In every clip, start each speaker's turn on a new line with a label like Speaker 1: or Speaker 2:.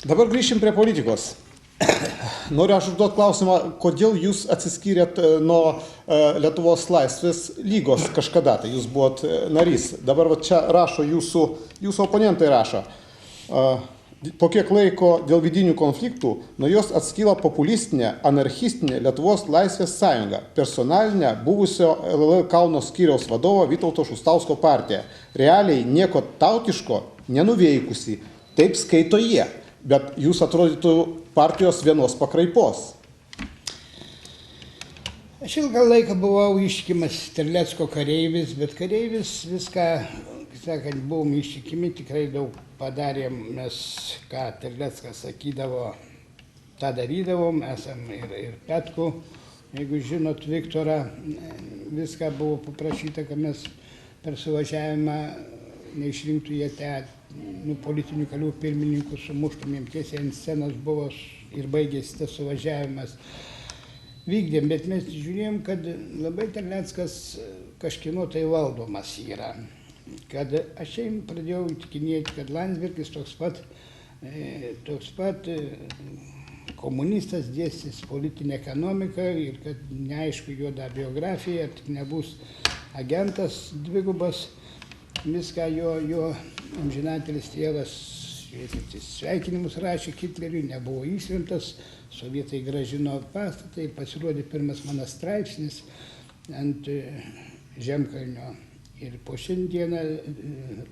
Speaker 1: Dabar grįšim prie politikos. Noriu aš užduoti klausimą, kodėl jūs atsiskyrėt nuo Lietuvos laisvės lygos kažkada, tai jūs buvot narys. Dabar va, čia rašo jūsų oponentai rašo. Po kiek laiko dėl vidinių konfliktų nuo jos atskyla populistinė, anarchistinė Lietuvos laisvės sąjunga, personalinė buvusio LL Kauno skyriaus vadovo Vytauto Šustausko partija. Realiai nieko tautiško nenuveikusi, taip skaito jie. Bet jūs atrodytų partijos vienos pakraipos.
Speaker 2: Aš ilgą laiką buvau ištikimas Terlecko kareivis, bet kareivis viską, sakant, buvom ištikimi, tikrai daug padarėm, mes, ką Terleckas sakydavo, tą darydavom, esam ir Petku, jeigu žinot Viktorą, viską buvo paprašyta, kad mes per suvažiavimą neišrinktų jie politinių kalių pirmininkų, sumuštumėm tiesiai ant scenos buvo ir baigėsi tas suvažiavimas. Vykdėm, bet mes žiūrėjom, kad labai Terleckas kažkieno tai valdomas yra. Kad aš jam pradėjau įtikinėti, kad Landsbergis toks pat komunistas dėstys politinę ekonomiką ir kad neaišku jo dar biografija, tik nebus agentas dvigubas. Viską jo amžinatelis tėvas sveikinimus rašė Hitleriui, nebuvo išrinktas, sovietai grąžino pastatą, pasirodė pirmas mano straipsnis ant Žemkalnio ir po šiandieną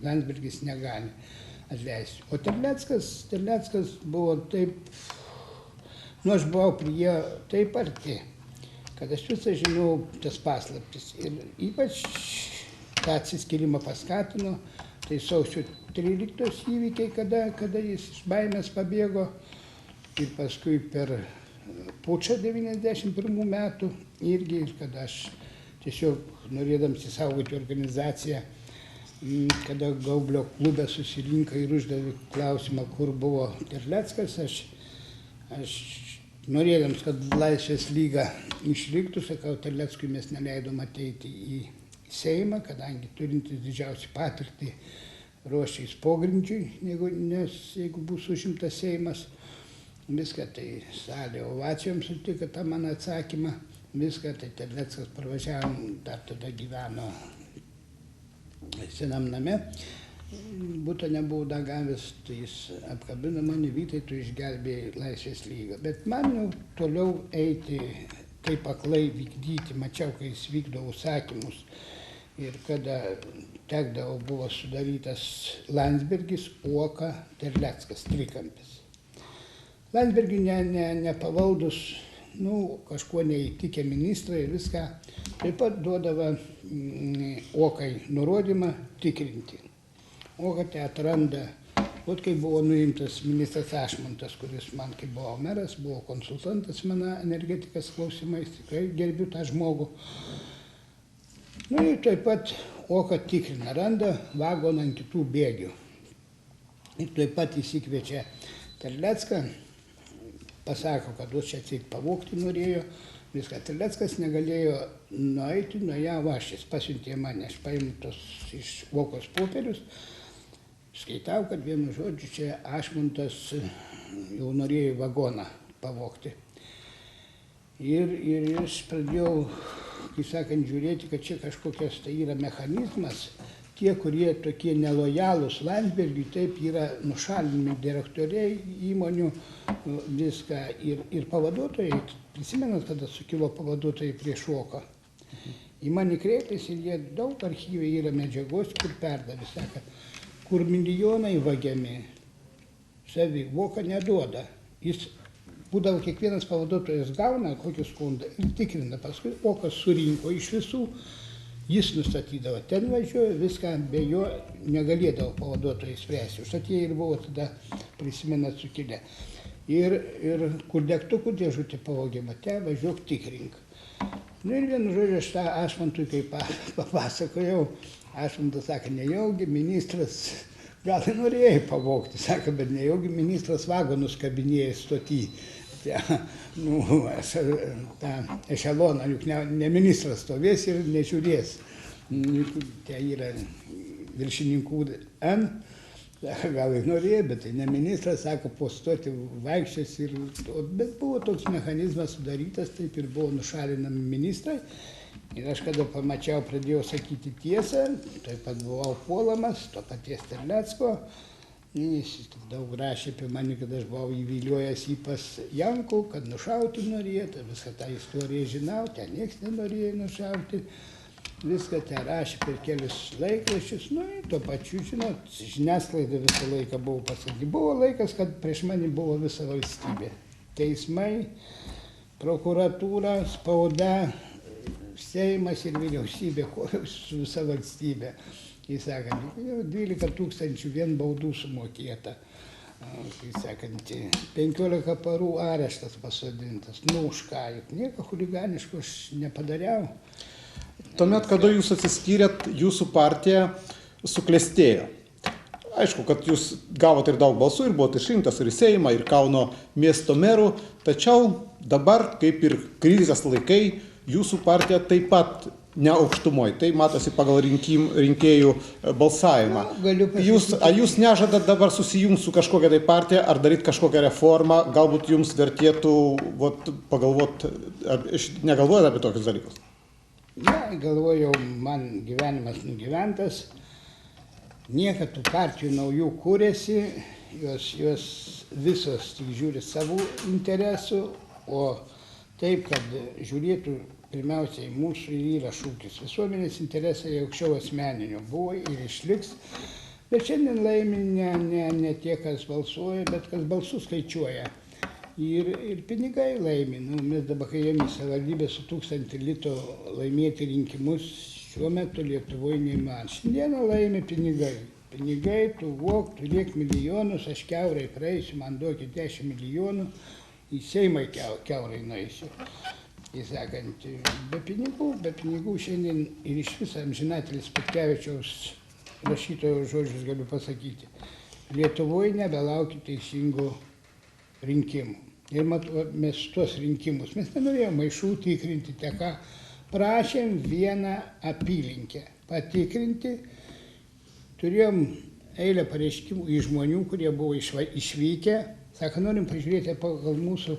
Speaker 2: Landsbergis negali atleisti. O Terleckas buvo taip, aš buvau prie jo taip arti, kad aš visą žinau tas paslaptis ir ypač tą atsiskyrimą paskatino, tai sausio 13 įvykiai, kada jis iš baimės pabėgo ir paskui per pučą 91 metų irgi, kad aš tiesiog norėdams įsaugoti organizaciją, kada Gaublio klube susirinko ir uždavė klausimą, kur buvo Terleckas, aš norėdams, kad Laisvės lyga išliktų, sakau, Terleckui mes neleidom ateiti į Seimą, kadangi turintis didžiausią patirtį ruošiais pogrindžiui, nes jeigu bus užimtas Seimas, viską tai salė ovacijom sutiko tą mano atsakymą, viską tai Terleckas parvažiavom, dar tada gyveno senam name, būto nebuvau dar gavęs, tai jis apkabino mane, Vytai, tu išgelbėjai Laisvės lygą, bet man jau toliau eiti taip aklai vykdyti, mačiau, kai jis vykdo užsakymus. Ir kada tekdavo, buvo sudarytas Landsbergis, Uoka, Terleckas, trikampis. Landsbergiui nepavaldus, kažkuo neįtikę ministrai ir viską, taip pat duodavo Uokai nurodymą tikrinti. Uoka tai atranda, kai buvo nuimtas ministras Ašmontas, kuris man, kai buvo meras, buvo konsultantas mano energetikos klausimais, tikrai gerbiu tą žmogų. Ir taip pat Uoka tikrina, randa vagoną ant kitų bėgių. Ir taip pat įsikviečia Terlecką, pasako, kad čia atseit pavogti norėjo, viską. Terleckas negalėjo nueiti, nuėjo aš, jis pasiuntė mane, aš paimu tos iš Uokos popierius, skaitau, kad vienu žodžiu čia Ašmontas jau norėjo vagoną pavogti. Ir aš pradėjau, kaip sakant, žiūrėti, kad čia kažkokias tai yra mechanizmas, tie, kurie tokie nelojalūs Landsbergiui, taip yra nušalinami direktoriai įmonių, viską ir pavaduotojai. Prisimenat, kada sukilo pavaduotojai prieš Uoką. Į mane kreipėsi ir jie daug archyve yra medžiagos, kur perdavė, sako, kur milijonai vagiami, savi Uoka neduoda. Jis būdavo kiekvienas pavaduotojas gauna kokį skundą ir tikrina, paskui Uokas surinko iš visų, jis nustatydavo, ten važiuoja, viską be jo negalėdavo pavaduotojai spręsti. Užtat jie ir buvo tada, prisimenat, sukilę. Ir kur degtukų dėžutė pavogiama, važiuok tikrink. Ir vienu žodžiu, aš tą Ašmontui kaip papasakojau, Ašmontas sako, nejaugi ministras, gal ir norėjai pavogti, sako, bet nejaugi ministras vagonus kabinėja stoty. tą ešeloną, juk ne ministras stovės ir nežiūrės. Tie yra viršininkų N, Sako, gal ir norėjo, bet tai ne ministras, sako, postoti vaikščias bet buvo toks mechanizmas sudarytas, taip ir buvo nušalinami ministrai. Ir aš kada pamačiau, pradėjau sakyti tiesą, taip pat buvau puolamas, to paties Terlecko. Jis daug rašė apie mane, kad aš buvau įviliojęs jį pas Jankų, kad nušauti norėjo, tai visą tą istoriją žinau, ten nieks nenorėjo nušauti. Viską ten rašė per kelius laikraščius, nu ir tuo pačiu, žinot, žiniasklaida visą laiką buvo pasakyti. Buvo laikas, kad prieš mane buvo visa valstybė. Teismai, prokuratūra, spauda, Seimas ir vyriausybė, su visa valstybė. Jis sakant, 12 000 vien baudų sumokėta. Jis sakant, 15 parų areštas pasodintas. Nu už ką, juk nieko chuliganiško aš nepadariau.
Speaker 1: Tuomet, kada jūs atsiskyrėt, jūsų partija suklestėjo. Aišku, kad jūs gavote ir daug balsų ir buvote išrinktas ir į Seimą, ir Kauno miesto merų, tačiau dabar, kaip ir krizės laikai, jūsų partija taip pat ne aukštumoje, tai matosi pagal rinkėjų balsavimą. Ar jūs nežadat dabar susijungti su kažkokia tai partija, ar daryti kažkokią reformą, galbūt jums vertėtų pagalvoti, negalvojate apie tokius dalykus?
Speaker 2: Ne, galvojau, man gyvenimas nugyventas, niekad tų partijų naujų kūrėsi, jos visos tik žiūri savų interesų, o taip, kad žiūrėtų pirmiausiai mūsų ir yra šūkis. Visuomenės interesai aukščiau asmeninių buvo ir išliks, bet šiandien laimi ne tie, kas balsuoja, bet kas balsus skaičiuoja. Ir pinigai laimi. Nu, mes dabar, kai ėmė savivaldybė su 1000 litų laimėti rinkimus, šiuo metu Lietuvoje neįmanoma. Šiandieną laimi pinigai. Pinigai, tu vok, turėk milijonus, aš kiaurai praeisiu, man duokit 10 milijonų, į Seimą kiaurai nueisiu. Jis sakant, be pinigų šiandien ir iš viso amžinatelis Petkevičiaus rašytojo žodžius galiu pasakyti. Lietuvoje nebelaukia teisingų rinkimų. Ir mes tuos rinkimus, mes nenorėjome maišų tikrinti, ką prašėm vieną apylinkę patikrinti. Turėjom eilę pareiškimų iš žmonių, kurie buvo išvykę. Sako, norim pažiūrėti, pagal mūsų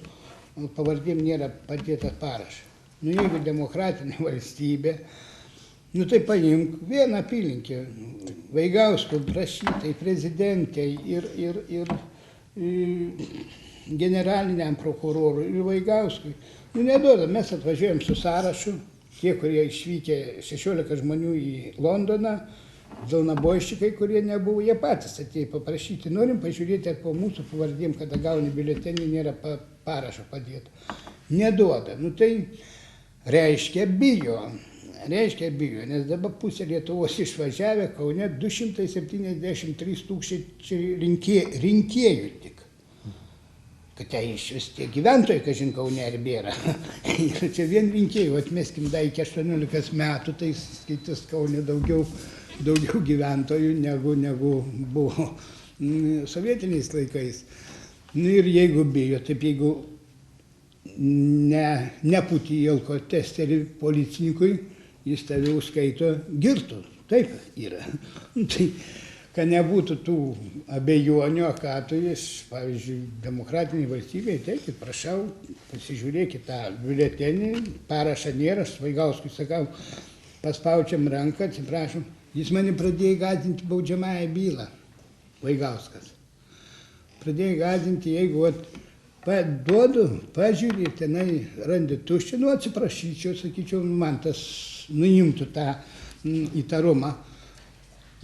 Speaker 2: pavardėm nėra padėtas parašas. Nu, jeigu demokratinė valstybė, nu tai paimk vieną apylinkę. Vaigausko prašytai, prezidentai ir generaliniam prokurorui ir Vaigauskui. Nu, neduoda, mes atvažiuojam su sąrašu, tie, kurie išvykę 16 žmonių į Londoną, Zalnabojščikai, kurie nebuvo, jie patys atėjo paprašyti. Norim pažiūrėti, ar po mūsų pavardėm, kada gauni biuletenį, nėra parašo padėto. Neduoda. Nu tai reiškia bijo, nes dabar pusė Lietuvos išvažiavę, Kaune 273 000 rinkėjų tik. Kad ten iš vis tie gyventojai, kažin Kaune ir bėra. Ir čia vien rinkėjų, atmeskim dar iki 18 metų, tai skaitis Kaune daugiau gyventojų negu buvo sovietiniais laikais. Nu ir jeigu bijo, taip jeigu nepūti į alkotesterį policininkui, jis tave užskaito girtų. Taip yra. Tai, kad nebūtų tų abejonių, ką tu jis, pavyzdžiui, demokratiniai valstybėje, teikit, prašau, pasižiūrėkit tą biuletenį, parašą nėra, aš Vaigauskui sakau, paspaučiam ranką, atsiprašom. Jis mane pradėjo gąsdinti baudžiamąją bylą, Vaigauskas. Pradėjo gąsdinti, jeigu duodu, pažiūrė, tenai randi tuščią, nu atsiprašyčiau, sakyčiau, man tas nuimtų tą įtarumą.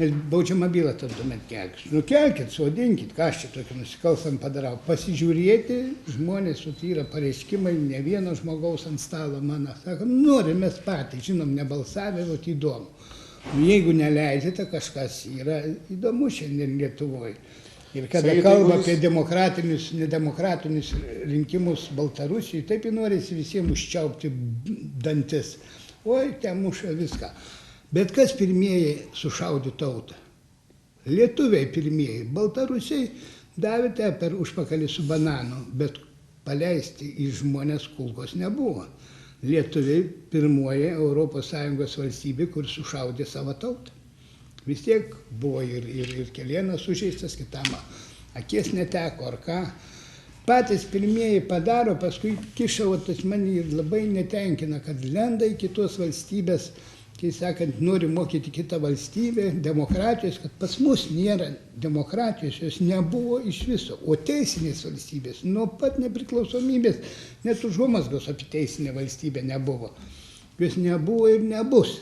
Speaker 2: Nes baudžiamą bylą tuomet kelkis. Nu kelkit, sodinkit, ką aš čia tokį nusikalstam padarau. Pasižiūrėti, žmonės, yra pareiškimai, ne vieno žmogaus ant stalo mano. Sako, norim mes patys, žinom, nebalsavę, įdomu. Jeigu neleidžiate, kažkas yra įdomu šiandien Lietuvoje. Ir kada kalba apie demokratinius, nedemokratinius rinkimus Baltarusijoje, taip norisi visiems užčiaupti dantis. Oi, ten muša viską. Bet kas pirmieji sušaudė tautą? Lietuviai pirmieji. Baltarusiai davėte per užpakalį su bananu, bet paleisti į žmonės kulkos nebuvo. Lietuviai pirmoji ES valstybė, kur sušaudė savo tautą. vis tiek buvo ir kelienas sužeistas, kitam akis neteko ar ką. Patys pirmieji padaro, paskui kiša, o tas mane ir labai netenkina, kad lenda į kitos valstybės, kai sakant, nori mokyti kitą valstybę, demokratijos, kad pas mus nėra demokratijos, jos nebuvo iš viso, o teisinės valstybės, nuo pat nepriklausomybės, net užuomazgos apie teisinę valstybę nebuvo. Jos nebuvo ir nebus.